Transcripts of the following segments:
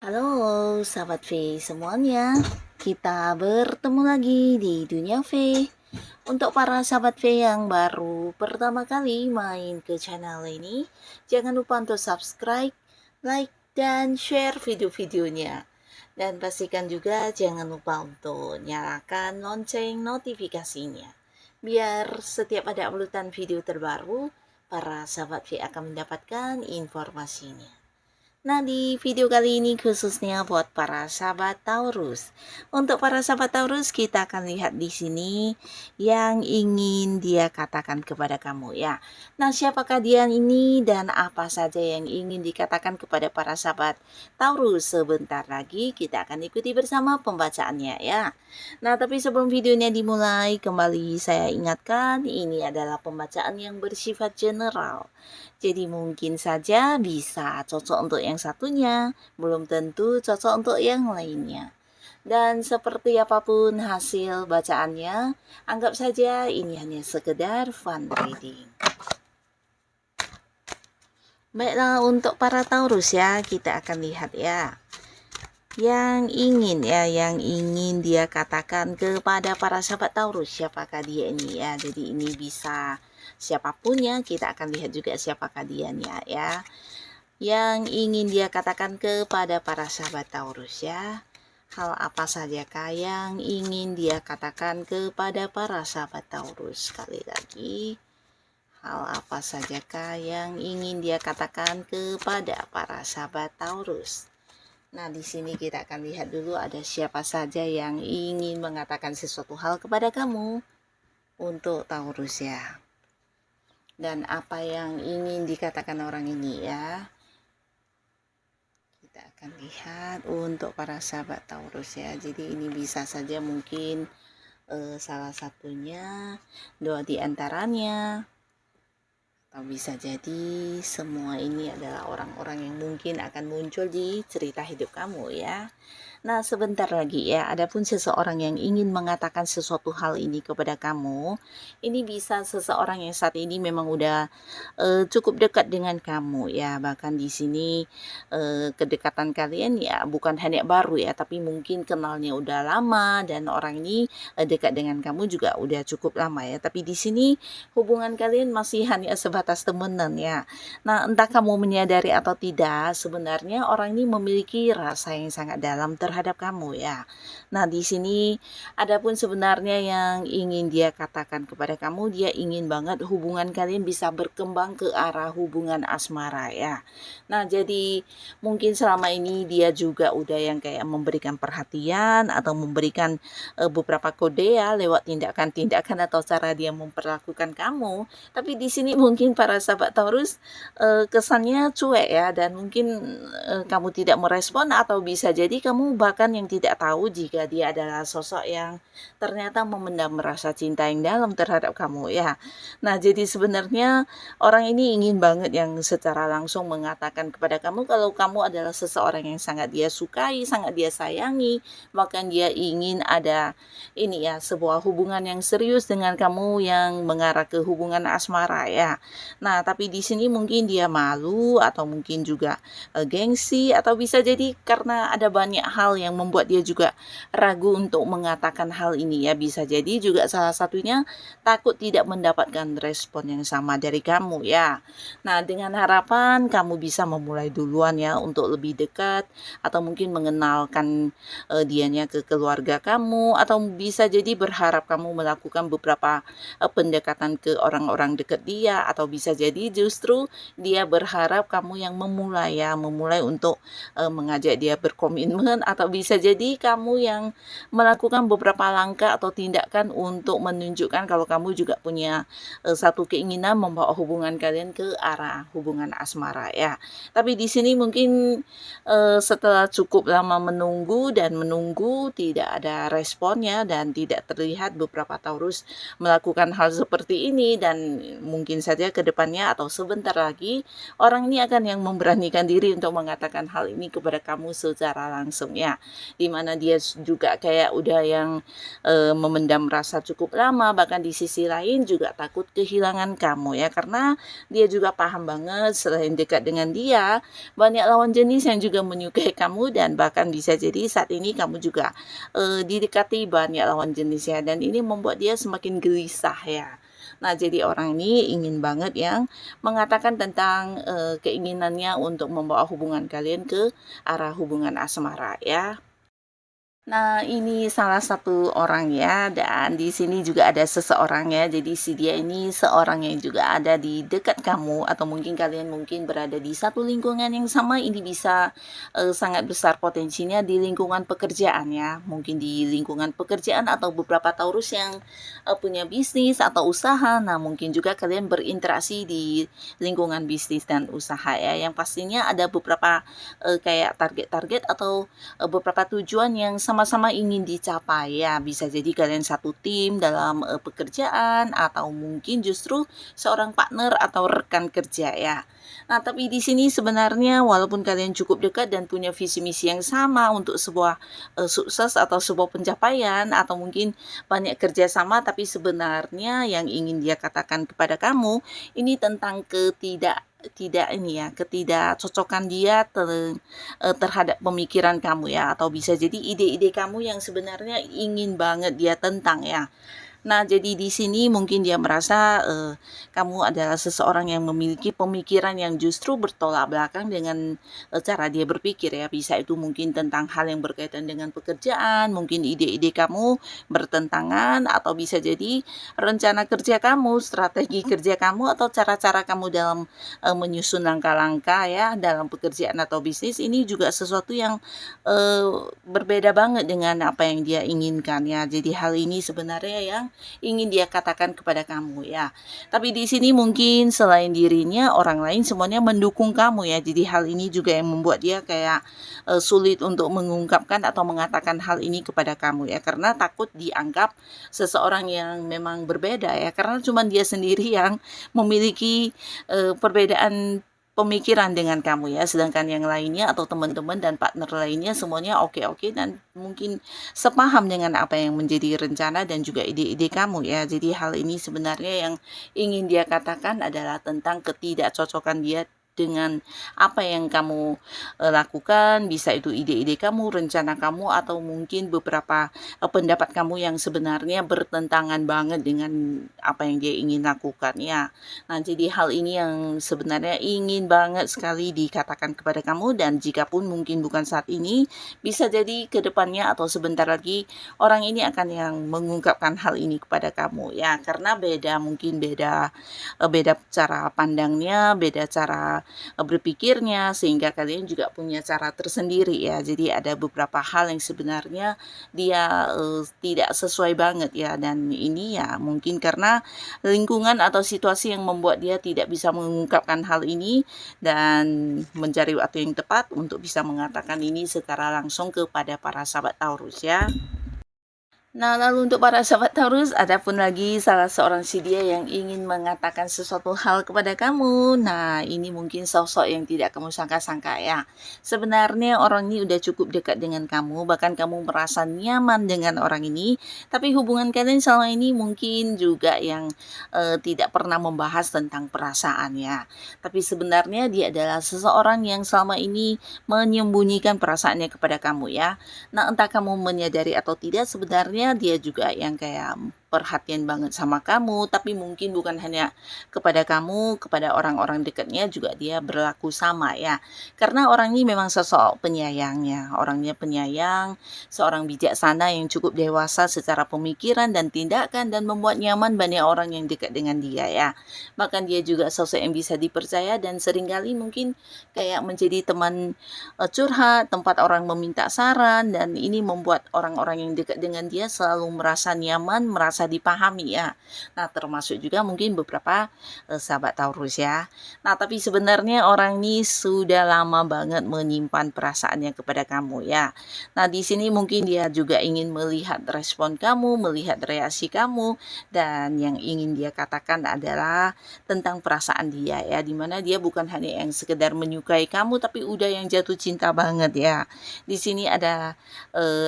Halo sahabat V semuanya, kita bertemu lagi di Dunia V. Untuk para sahabat V yang baru pertama kali main ke channel ini, jangan lupa untuk subscribe, like, dan share video-videonya. Dan pastikan juga jangan lupa untuk nyalakan lonceng notifikasinya. Biar setiap ada uploadan video terbaru, para sahabat V akan mendapatkan informasinya. Nah, di video kali ini khususnya buat para sahabat Taurus. Untuk para sahabat Taurus, kita akan lihat di sini yang ingin dia katakan kepada kamu ya. Nah, siapakah dia ini dan apa saja yang ingin dikatakan kepada para sahabat Taurus? Sebentar lagi kita akan ikuti bersama pembacaannya ya. Nah, tapi sebelum videonya dimulai, kembali saya ingatkan ini adalah pembacaan yang bersifat general. Jadi mungkin saja bisa cocok untuk yang satunya, belum tentu cocok untuk yang lainnya. Dan seperti apapun hasil bacaannya, anggap saja ini hanya sekedar fun reading. Baiklah, untuk para Taurus ya, kita akan lihat ya. Yang ingin dia katakan kepada para sahabat Taurus, siapakah dia ini ya. Jadi ini bisa siapapun ya, kita akan lihat juga siapakah dianya ya. Yang ingin dia katakan kepada para sahabat Taurus ya. Hal apa sajakah yang ingin dia katakan kepada para sahabat Taurus? Sekali lagi, hal apa sajakah yang ingin dia katakan kepada para sahabat Taurus? Nah, di sini kita akan lihat dulu ada siapa saja yang ingin mengatakan sesuatu hal kepada kamu untuk Taurus ya. Dan apa yang ingin dikatakan orang ini ya. Kita akan lihat untuk para sahabat Taurus ya. Jadi ini bisa saja mungkin salah satunya doa di antaranya, atau bisa jadi semua ini adalah orang-orang yang mungkin akan muncul di cerita hidup kamu ya. Nah, sebentar lagi ya, adapun seseorang yang ingin mengatakan sesuatu hal ini kepada kamu, ini bisa seseorang yang saat ini memang udah cukup dekat dengan kamu ya. Bahkan di sini kedekatan kalian ya bukan hanya baru ya, tapi mungkin kenalnya udah lama dan orang ini dekat dengan kamu juga udah cukup lama ya. Tapi di sini hubungan kalian masih hanya sebatas temenan ya. Nah, entah kamu menyadari atau tidak, sebenarnya orang ini memiliki rasa yang sangat dalam terhadap kamu ya. Nah, di sini adapun sebenarnya yang ingin dia katakan kepada kamu, dia ingin banget hubungan kalian bisa berkembang ke arah hubungan asmara ya. Nah, jadi mungkin selama ini dia juga udah yang kayak memberikan perhatian atau memberikan beberapa kode ya lewat tindakan-tindakan atau cara dia memperlakukan kamu. Tapi di sini mungkin para sahabat Taurus kesannya cuek ya, dan mungkin kamu tidak merespon, atau bisa jadi kamu bahkan yang tidak tahu jika dia adalah sosok yang ternyata memendam rasa cinta yang dalam terhadap kamu ya. Nah, jadi sebenarnya orang ini ingin banget yang secara langsung mengatakan kepada kamu kalau kamu adalah seseorang yang sangat dia sukai, sangat dia sayangi, bahkan dia ingin ada ini ya, sebuah hubungan yang serius dengan kamu yang mengarah ke hubungan asmara ya. Nah, tapi di sini mungkin dia malu atau mungkin juga gengsi, atau bisa jadi karena ada banyak hal yang membuat dia juga ragu untuk mengatakan hal ini ya. Bisa jadi juga salah satunya takut tidak mendapatkan respon yang sama dari kamu ya. Nah, dengan harapan kamu bisa memulai duluan ya untuk lebih dekat, atau mungkin mengenalkan dianya ke keluarga kamu, atau bisa jadi berharap kamu melakukan beberapa pendekatan ke orang-orang dekat dia, atau bisa jadi justru dia berharap kamu yang memulai ya, memulai untuk mengajak dia berkomitmen, atau bisa jadi kamu yang melakukan beberapa langkah atau tindakan untuk menunjukkan kalau kamu juga punya satu keinginan membawa hubungan kalian ke arah hubungan asmara ya. Tapi di sini mungkin setelah cukup lama menunggu tidak ada responnya dan tidak terlihat beberapa Taurus melakukan hal seperti ini, dan mungkin saja ke depannya atau sebentar lagi orang ini akan yang memberanikan diri untuk mengatakan hal ini kepada kamu secara langsung ya. Dimana dia juga kayak udah yang memendam rasa cukup lama, bahkan di sisi lain juga takut kehilangan kamu ya, karena dia juga paham banget selain dekat dengan dia, banyak lawan jenis yang juga menyukai kamu dan bahkan bisa jadi saat ini kamu juga didekati banyak lawan jenis ya, dan ini membuat dia semakin gelisah ya. Nah, jadi orang ini ingin banget yang mengatakan tentang keinginannya untuk membawa hubungan kalian ke arah hubungan asmara ya. Nah, ini salah satu orang ya, dan di sini juga ada seseorang ya. Jadi si dia ini seorang yang juga ada di dekat kamu atau mungkin kalian mungkin berada di satu lingkungan yang sama. Ini bisa sangat besar potensinya di lingkungan pekerjaan ya. Mungkin di lingkungan pekerjaan atau beberapa Taurus yang punya bisnis atau usaha. Nah, mungkin juga kalian berinteraksi di lingkungan bisnis dan usaha ya. Yang pastinya ada beberapa kayak target-target atau beberapa tujuan yang sama-sama ingin dicapai ya. Bisa jadi kalian satu tim dalam pekerjaan atau mungkin justru seorang partner atau rekan kerja ya. Nah, tapi di sini sebenarnya walaupun kalian cukup dekat dan punya visi misi yang sama untuk sebuah sukses atau sebuah pencapaian atau mungkin banyak kerjasama, tapi sebenarnya yang ingin dia katakan kepada kamu ini tentang tidak ini ya, ketidakcocokan dia terhadap pemikiran kamu ya, atau bisa jadi ide-ide kamu yang sebenarnya ingin banget dia tentang ya. Nah, jadi di sini mungkin dia merasa kamu adalah seseorang yang memiliki pemikiran yang justru bertolak belakang dengan cara dia berpikir ya. Bisa itu mungkin tentang hal yang berkaitan dengan pekerjaan, mungkin ide-ide kamu bertentangan, atau bisa jadi rencana kerja kamu, strategi kerja kamu, atau cara-cara kamu dalam menyusun langkah-langkah ya dalam pekerjaan atau bisnis. Ini juga sesuatu yang berbeda banget dengan apa yang dia inginkan ya. Jadi hal ini sebenarnya yang ingin dia katakan kepada kamu ya. Tapi di sini mungkin selain dirinya, orang lain semuanya mendukung kamu ya. Jadi hal ini juga yang membuat dia kayak sulit untuk mengungkapkan atau mengatakan hal ini kepada kamu ya, karena takut dianggap seseorang yang memang berbeda ya, karena cuma dia sendiri yang memiliki perbedaan pemikiran dengan kamu ya, sedangkan yang lainnya atau teman-teman dan partner lainnya semuanya oke-oke dan mungkin sepaham dengan apa yang menjadi rencana dan juga ide-ide kamu ya. Jadi hal ini sebenarnya yang ingin dia katakan adalah tentang ketidakcocokan dia dengan apa yang kamu lakukan, bisa itu ide-ide kamu, rencana kamu, atau mungkin beberapa pendapat kamu yang sebenarnya bertentangan banget dengan apa yang dia ingin lakukan ya. Nah, jadi hal ini yang sebenarnya ingin banget sekali dikatakan kepada kamu, dan jika pun mungkin bukan saat ini, bisa jadi ke depannya atau sebentar lagi orang ini akan yang mengungkapkan hal ini kepada kamu ya, karena mungkin beda cara pandangnya, beda cara berpikirnya, sehingga kalian juga punya cara tersendiri ya. Jadi ada beberapa hal yang sebenarnya dia tidak sesuai banget ya, dan ini ya mungkin karena lingkungan atau situasi yang membuat dia tidak bisa mengungkapkan hal ini dan mencari waktu yang tepat untuk bisa mengatakan ini secara langsung kepada para sahabat Taurus ya. Nah, lalu untuk para sahabat Taurus, ada pun lagi salah seorang si dia yang ingin mengatakan sesuatu hal kepada kamu. Nah, ini mungkin sosok yang tidak kamu sangka-sangka ya. Sebenarnya orang ini udah cukup dekat dengan kamu, bahkan kamu merasa nyaman dengan orang ini, tapi hubungan kalian selama ini mungkin juga yang tidak pernah membahas tentang perasaan ya. Tapi sebenarnya dia adalah seseorang yang selama ini menyembunyikan perasaannya kepada kamu ya. Nah, entah kamu menyadari atau tidak, sebenarnya dia juga yang kayak perhatian banget sama kamu, tapi mungkin bukan hanya kepada kamu, kepada orang-orang dekatnya juga dia berlaku sama ya. Karena orang ini memang sosok penyayangnya, orangnya penyayang, seorang bijaksana yang cukup dewasa secara pemikiran dan tindakan, dan membuat nyaman banyak orang yang dekat dengan dia ya. Bahkan dia juga sosok yang bisa dipercaya dan seringkali mungkin kayak menjadi teman curhat, tempat orang meminta saran, dan ini membuat orang-orang yang dekat dengan dia selalu merasa nyaman, merasa bisa dipahami ya. Nah, termasuk juga mungkin beberapa sahabat Taurus ya. Nah, tapi sebenarnya orang ini sudah lama banget menyimpan perasaannya kepada kamu ya. Nah, di sini mungkin dia juga ingin melihat respon kamu, melihat reaksi kamu, dan yang ingin dia katakan adalah tentang perasaan dia ya, dimana dia bukan hanya yang sekedar menyukai kamu, tapi udah yang jatuh cinta banget ya. Di sini ada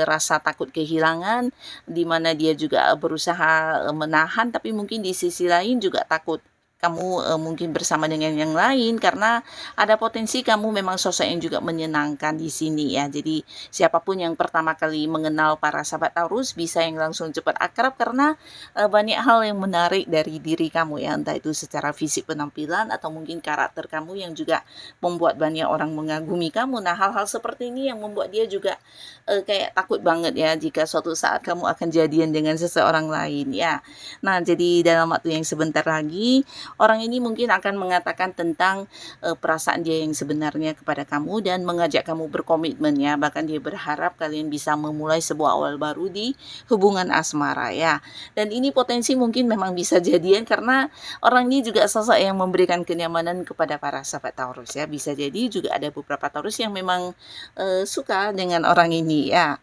rasa takut kehilangan, dimana dia juga berusaha menahan, tapi mungkin di sisi lain juga takut kamu mungkin bersama dengan yang lain, karena ada potensi kamu memang sosok yang juga menyenangkan di sini ya. Jadi siapapun yang pertama kali mengenal para sahabat Taurus bisa yang langsung cepat akrab, karena banyak hal yang menarik dari diri kamu ya, entah itu secara fisik penampilan atau mungkin karakter kamu yang juga membuat banyak orang mengagumi kamu. Nah, hal-hal seperti ini yang membuat dia juga kayak takut banget ya jika suatu saat kamu akan jadian dengan seseorang lain ya. Nah, jadi dalam waktu yang sebentar lagi orang ini mungkin akan mengatakan tentang perasaan dia yang sebenarnya kepada kamu dan mengajak kamu berkomitmen ya. Bahkan dia berharap kalian bisa memulai sebuah awal baru di hubungan asmara ya. Dan ini potensi mungkin memang bisa jadian, karena orang ini juga sosok yang memberikan kenyamanan kepada para sahabat Taurus ya. Bisa jadi juga ada beberapa Taurus yang memang suka dengan orang ini ya.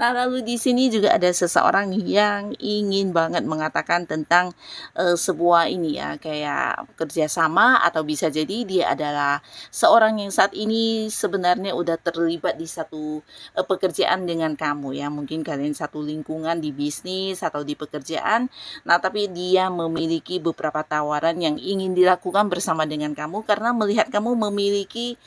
Nah, lalu di sini juga ada seseorang yang ingin banget mengatakan tentang sebuah ini ya, kayak kerjasama, atau bisa jadi dia adalah seorang yang saat ini sebenarnya udah terlibat di satu pekerjaan dengan kamu ya. Mungkin kalian satu lingkungan di bisnis atau di pekerjaan. Nah, tapi dia memiliki beberapa tawaran yang ingin dilakukan bersama dengan kamu, karena melihat kamu memiliki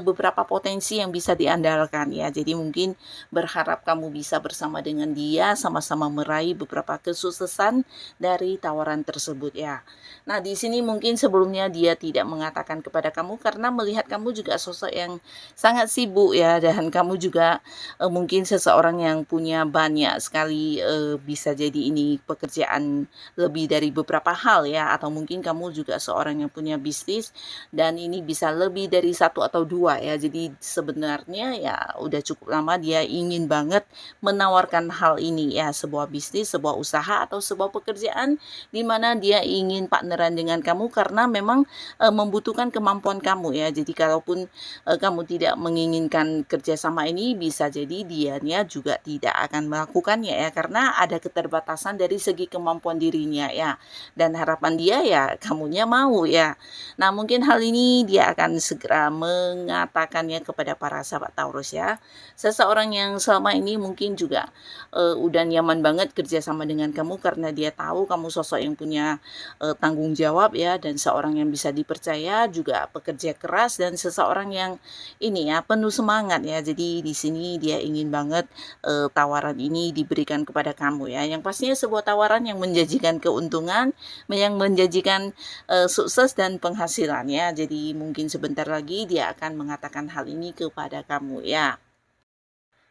beberapa potensi yang bisa diandalkan ya. Jadi mungkin berharap kamu bisa bersama dengan dia sama-sama meraih beberapa kesuksesan dari tawaran tersebut ya. Nah, di sini mungkin sebelumnya dia tidak mengatakan kepada kamu karena melihat kamu juga sosok yang sangat sibuk ya, dan kamu juga mungkin seseorang yang punya banyak sekali bisa jadi ini pekerjaan lebih dari beberapa hal ya, atau mungkin kamu juga seorang yang punya bisnis dan ini bisa lebih dari satu atau dua ya. Jadi sebenarnya ya udah cukup lama dia ingin banget menawarkan hal ini ya, sebuah bisnis, sebuah usaha atau sebuah pekerjaan di mana dia ingin partneran dengan kamu, karena memang membutuhkan kemampuan kamu ya. Jadi kalaupun kamu tidak menginginkan kerjasama ini, bisa jadi dianya juga tidak akan melakukannya ya, karena ada keterbatasan dari segi kemampuan dirinya ya, dan harapan dia ya kamunya mau ya. Nah, mungkin hal ini dia akan segera mengatakannya kepada para sahabat Taurus ya. Seseorang yang selama ini mungkin juga udah nyaman banget kerjasama dengan kamu, karena dia tahu kamu sosok yang punya tanggung jawab ya, dan seorang yang bisa dipercaya, juga pekerja keras, dan seseorang yang ini ya penuh semangat ya. Jadi di sini dia ingin banget tawaran ini diberikan kepada kamu ya. Yang pastinya sebuah tawaran yang menjanjikan keuntungan, yang menjanjikan sukses dan penghasilan ya. Jadi mungkin sebentar lagi dia akan mengatakan hal ini kepada kamu ya.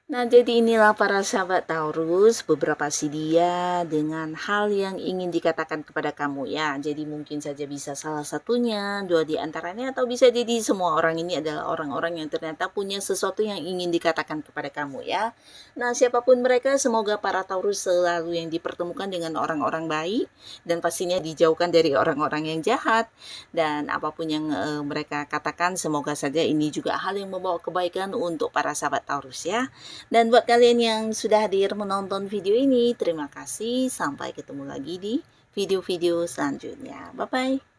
Nah, jadi inilah para sahabat Taurus, beberapa si dia dengan hal yang ingin dikatakan kepada kamu ya. Jadi mungkin saja bisa salah satunya, dua di antaranya, atau bisa jadi semua orang ini adalah orang-orang yang ternyata punya sesuatu yang ingin dikatakan kepada kamu ya. Nah, siapapun mereka, semoga para Taurus selalu yang dipertemukan dengan orang-orang baik, dan pastinya dijauhkan dari orang-orang yang jahat. Dan apapun yang mereka katakan, semoga saja ini juga hal yang membawa kebaikan untuk para sahabat Taurus ya. Dan buat kalian yang sudah hadir menonton video ini, terima kasih. Sampai ketemu lagi di video-video selanjutnya. Bye-bye.